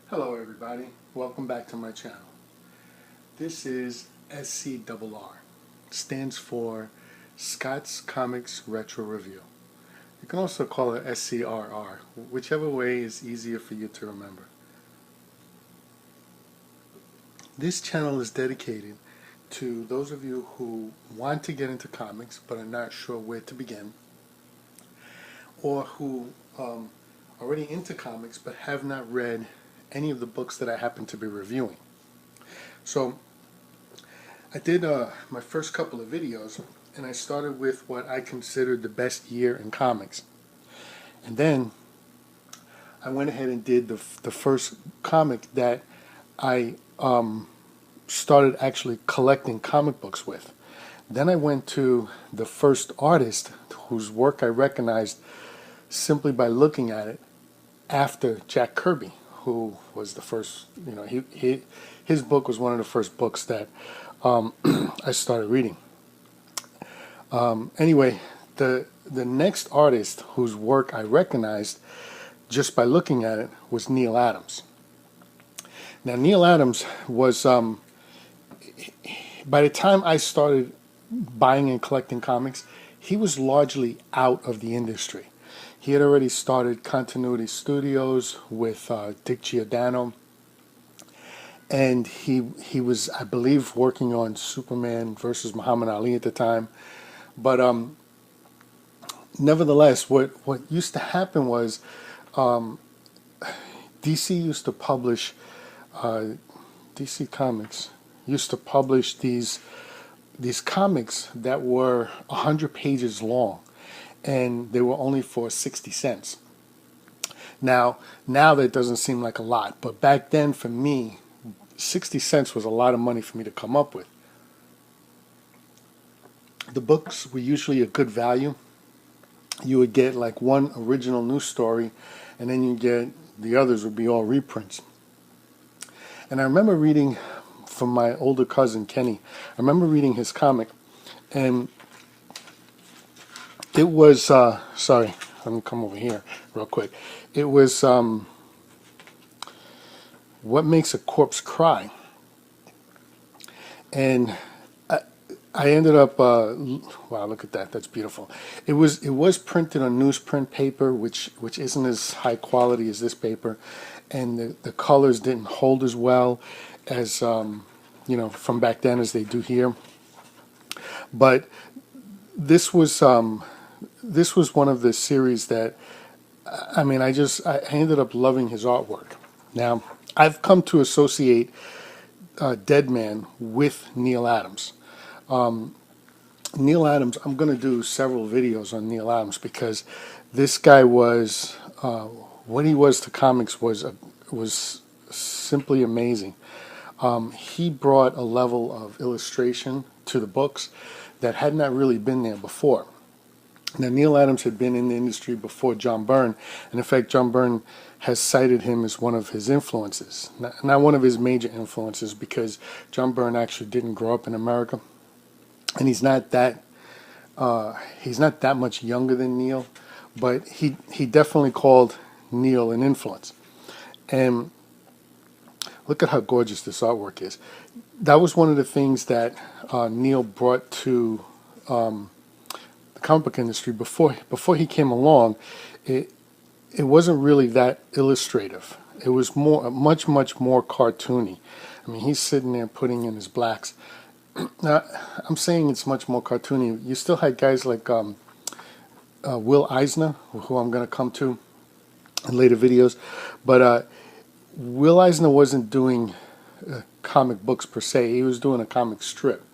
Hello everybody, welcome back to my channel. This is SCRR, stands for Scott's Comics Retro Review. You can also call it SCRR, whichever way is easier for you to remember. This channel is dedicated to those of you who want to get into comics but are not sure where to begin, or who are already into comics but have not read any of the books that I happen to be reviewing. So I did my first couple of videos, and I started with what I considered the best year in comics. And then I went ahead and did the first comic that I started actually collecting comic books with. Then I went to the first artist whose work I recognized simply by looking at it, after Jack Kirby, who was the first, his book was one of the first books that I started reading. Anyway, the next artist whose work I recognized just by looking at it was Neal Adams. Now, Neal Adams was, by the time I started buying and collecting comics, he was largely out of the industry. He had already started Continuity Studios with Dick Giordano, and he was, I believe, working on Superman versus Muhammad Ali at the time. But nevertheless, what used to happen was DC used to publish, DC Comics used to publish these comics that were 100 pages long, and they were only for 60 cents. Now that doesn't seem like a lot, but back then for me, 60 cents was a lot of money for me to come up with. The books were usually a good value. You would get like one original news story, and then you get the others would be all reprints. And I remember reading from my older cousin Kenny. I remember reading his comic, and it was sorry, let me come over here real quick. It was What Makes a Corpse Cry, and I ended up wow, look at that, that's beautiful. It was printed on newsprint paper, which isn't as high quality as this paper, and the colors didn't hold as well as from back then as they do here. But this was one of the series that I ended up loving his artwork. Now, I've come to associate Deadman with Neal Adams. Neal Adams, I'm going to do several videos on Neal Adams, because this guy was, what he was to comics was simply amazing. He brought a level of illustration to the books that had not really been there before. Now, Neal Adams had been in the industry before John Byrne, and in fact, John Byrne has cited him as one of his influences. Not one of his major influences, because John Byrne actually didn't grow up in America, and he's not that much younger than Neal, but he definitely called Neal an influence. And look at how gorgeous this artwork is. That was one of the things that Neal brought to the comic book industry before he came along. It wasn't really that illustrative. It was much more cartoony. I mean, he's sitting there putting in his blacks. Now, I'm saying it's much more cartoony. You still had guys like Will Eisner, who I'm going to come to in later videos, but Will Eisner wasn't doing comic books per se. He was doing a comic strip.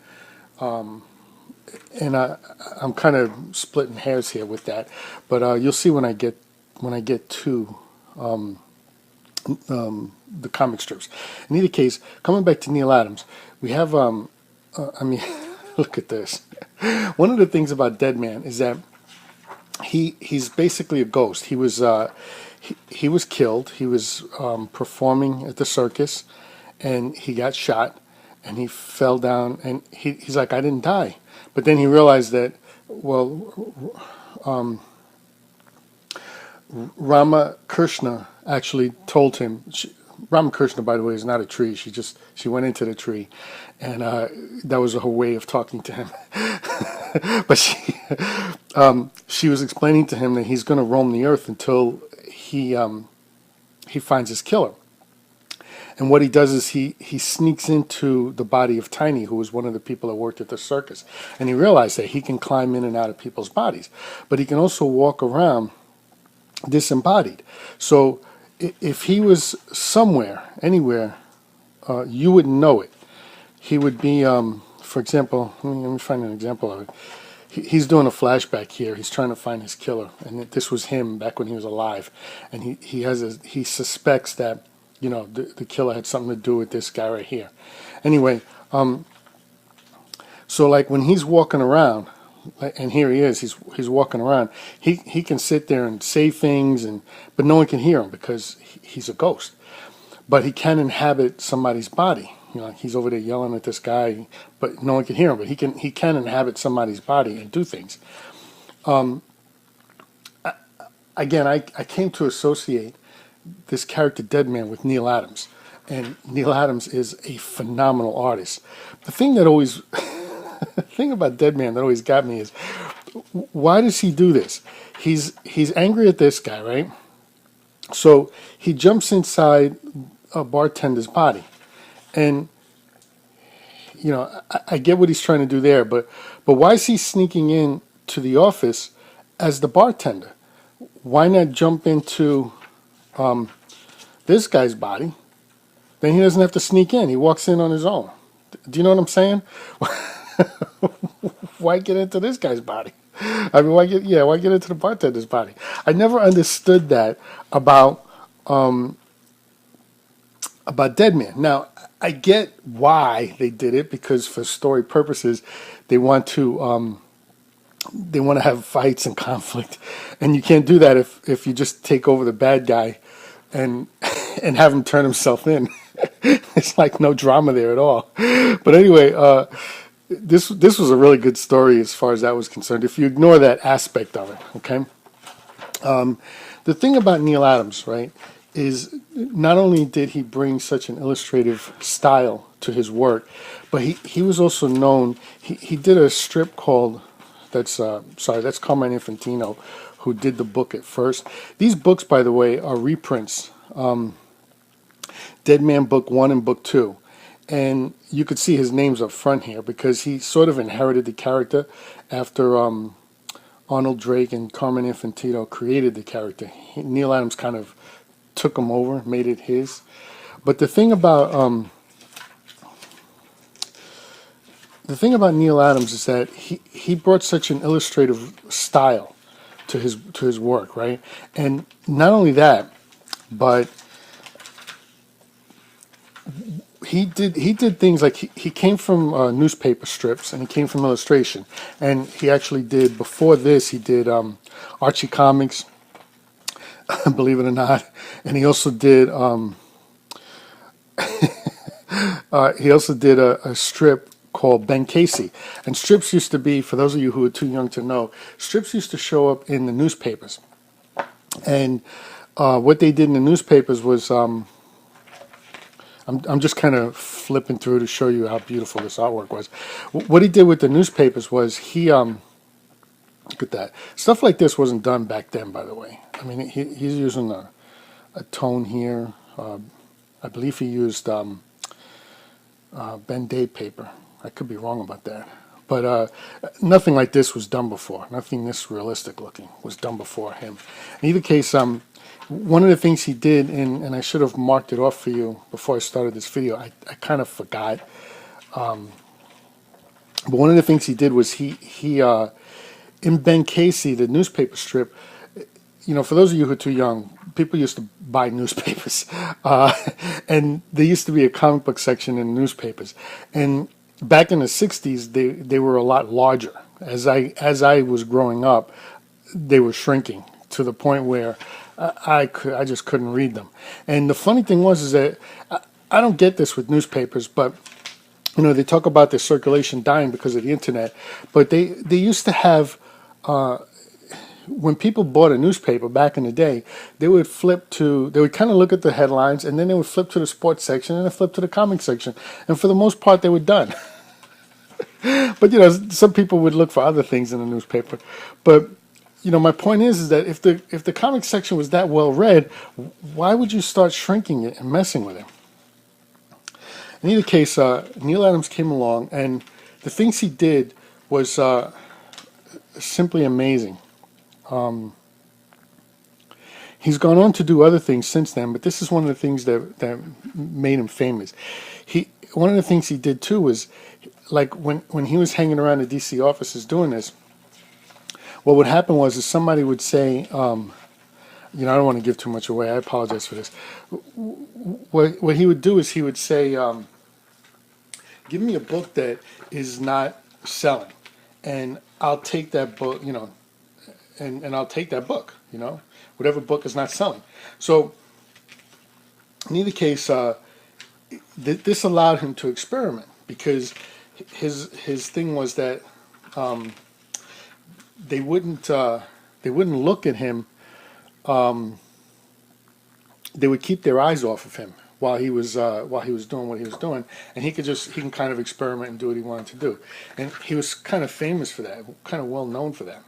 And I'm kind of splitting hairs here with that, but you'll see when I get to the comic strips. In either case, coming back to Neal Adams, we have look at this. One of the things about Deadman is that he's basically a ghost. He was killed. He was performing at the circus, and he got shot, and he fell down, and he's like, I didn't die. But then he realized that, well, Ramakrishna actually told him, Ramakrishna, by the way, is not a tree. She went into the tree, and that was her way of talking to him. But she was explaining to him that he's going to roam the earth until he finds his killer. And what he does is he sneaks into the body of Tiny, who was one of the people that worked at the circus. And he realized that he can climb in and out of people's bodies, but he can also walk around disembodied. So if he was somewhere, anywhere, you wouldn't know it. He would be, for example, let me find an example of it. He's doing a flashback here. He's trying to find his killer, and this was him back when he was alive. And he suspects that, you know, the killer had something to do with this guy right here. Anyway, so like when he's walking around, and here he is, he's walking around. He can sit there and say things, but no one can hear him because he's a ghost. But he can inhabit somebody's body. You know, he's over there yelling at this guy, but no one can hear him. But he can inhabit somebody's body and do things. Again, I came to associate this character Deadman with Neal Adams, and Neal Adams is a phenomenal artist. The thing that always, the thing about Deadman that always got me is, why does he do this? He's angry at this guy, right? So he jumps inside a bartender's body, and you know, I get what he's trying to do there, but why is he sneaking in to the office as the bartender? Why not jump into this guy's body? Then he doesn't have to sneak in. He walks in on his own. Do you know what I'm saying? Why get into this guy's body? I mean, why get into the bartender's body? I never understood that about Deadman. Now, I get why they did it, because for story purposes, they want to have fights and conflict, and you can't do that if you just take over the bad guy and have him turn himself in. It's like no drama there at all. But anyway, this was a really good story as far as that was concerned, if you ignore that aspect of it, okay? The thing about Neal Adams, right, is not only did he bring such an illustrative style to his work, but he was also known, he did a strip called, that's Carmine Infantino, who did the book at first. These books, by the way, are reprints. Deadman Book One and Book Two. And you could see his names up front here because he sort of inherited the character after Arnold Drake and Carmine Infantino created the character. Neal Adams kind of took him over, made it his. But the thing about Neal Adams is that he brought such an illustrative style to his work, right? And not only that, but he did things like he came from newspaper strips, and he came from illustration, and he actually did, before this, he did Archie comics, believe it or not, and he also did a strip called Ben Casey. And strips used to be, for those of you who are too young to know, strips used to show up in the newspapers, and what they did in the newspapers was I'm just kind of flipping through to show you how beautiful this artwork was. What he did with the newspapers was look at that. Stuff like this wasn't done back then, by the way. I mean, he's using a tone here. I believe he used Ben-Day paper. I could be wrong about that. But nothing like this was done before. Nothing this realistic looking was done before him. In either case, one of the things he did, and I should have marked it off for you before I started this video, I kind of forgot. But one of the things he did was he in Ben Casey, the newspaper strip, you know, for those of you who are too young, people used to buy newspapers. And there used to be a comic book section in newspapers. And back in the 60s, they were a lot larger. As I was growing up, they were shrinking to the point where I just couldn't read them. And the funny thing was that I don't get this with newspapers, but you know, they talk about their circulation dying because of the internet, but they used to have when people bought a newspaper back in the day, they would kind of look at the headlines, and then they would flip to the sports section, and then flip to the comic section. And for the most part, they were done. But, some people would look for other things in the newspaper. But, my point is that if the comic section was that well read, why would you start shrinking it and messing with it? In either case, Neal Adams came along, and the things he did was simply amazing. He's gone on to do other things since then, but this is one of the things that made him famous. One of the things he did too was, like when he was hanging around the DC offices doing this, what would happen is somebody would say, I don't want to give too much away. I apologize for this. What he would do is he would say, give me a book that is not selling, and I'll take that book, and I'll take that book, whatever book is not selling. So in either case, this allowed him to experiment, because his thing was that they wouldn't look at him. They would keep their eyes off of him while he was doing what he was doing, and he can kind of experiment and do what he wanted to do. And he was kind of famous for that, kind of well known for that.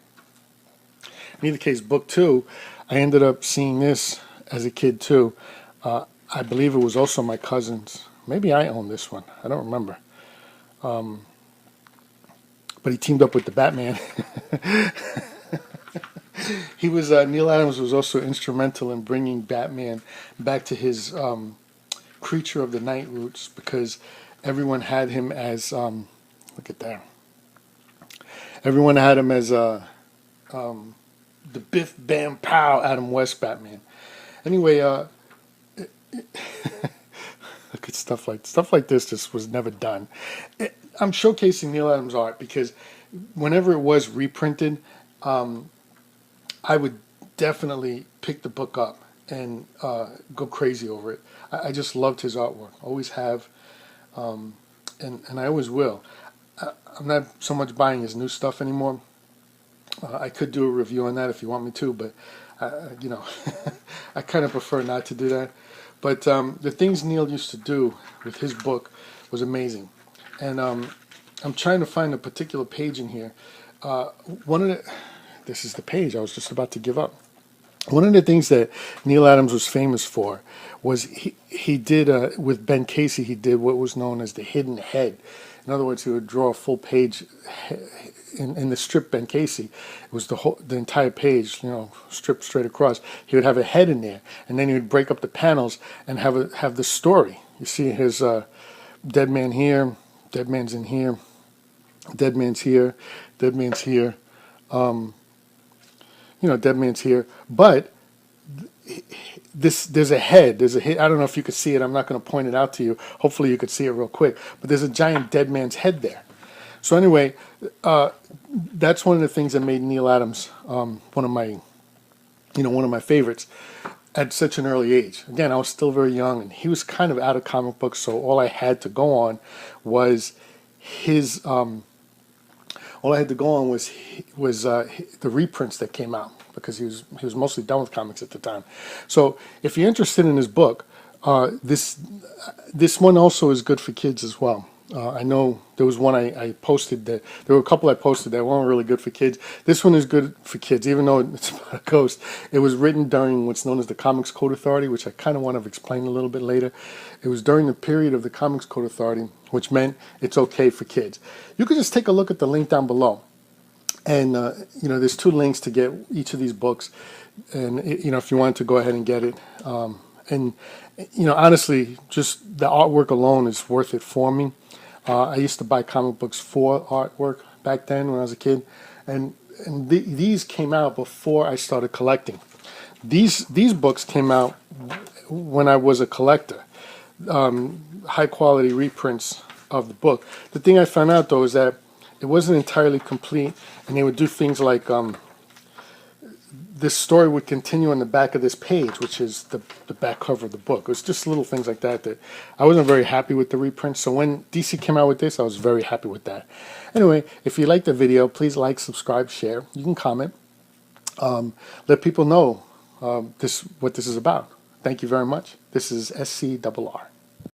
In either case, Book Two, I ended up seeing this as a kid too. I believe it was also my cousin's. Maybe I owned this one. I don't remember. But he teamed up with the Batman. Neal Adams was also instrumental in bringing Batman back to his creature of the night roots, because everyone had him as look at that. Everyone had him as the Biff Bam Pow Adam West Batman. Anyway, look at stuff like this. Just was never done. I'm showcasing Neal Adams' art because whenever it was reprinted, I would definitely pick the book up and go crazy over it. I just loved his artwork. Always have, and I always will. I'm not so much buying his new stuff anymore. I could do a review on that if you want me to, but I kind of prefer not to do that. But the things Neal used to do with his book was amazing. And I'm trying to find a particular page in here. This is the page I was just about to give up. One of the things that Neal Adams was famous for was he did, with Ben Casey, he did what was known as the hidden head. In other words, he would draw a full page in the strip Ben Casey. It was the entire page, stripped straight across. He would have a head in there, and then he would break up the panels and have the story. You see his dead man here, dead man's in here, dead man's here, dead man's here. Dead man's here, but there's a head. I don't know if you could see it. I'm not going to point it out to you. Hopefully you could see it real quick. But there's a giant dead man's head there. So anyway, that's one of the things that made Neal Adams one of my favorites at such an early age. Again, I was still very young, and he was kind of out of comic books, so all I had to go on was his. All I had to go on was the reprints that came out, because he was mostly done with comics at the time. So if you're interested in his book, this one also is good for kids as well. I know there was one I posted that there were a couple I posted that weren't really good for kids. This one is good for kids, even though it's about a ghost. It was written during what's known as the Comics Code Authority, which I kind of want to explain a little bit later. It was during the period of the Comics Code Authority, which meant it's okay for kids. You could just take a look at the link down below, and there's 2 links to get each of these books, and if you wanted to go ahead and get it, and honestly, just the artwork alone is worth it for me. I used to buy comic books for artwork back then when I was a kid, and these came out before I started collecting. These books came out when I was a collector, high quality reprints of the book. The thing I found out though is that it wasn't entirely complete, and they would do things like this story would continue on the back of this page, which is the back cover of the book. It was just little things like that I wasn't very happy with the reprint. So when DC came out with this, I was very happy with that. Anyway, if you liked the video, please like, subscribe, share. You can comment. let people know what this is about. Thank you very much. This is SCRR.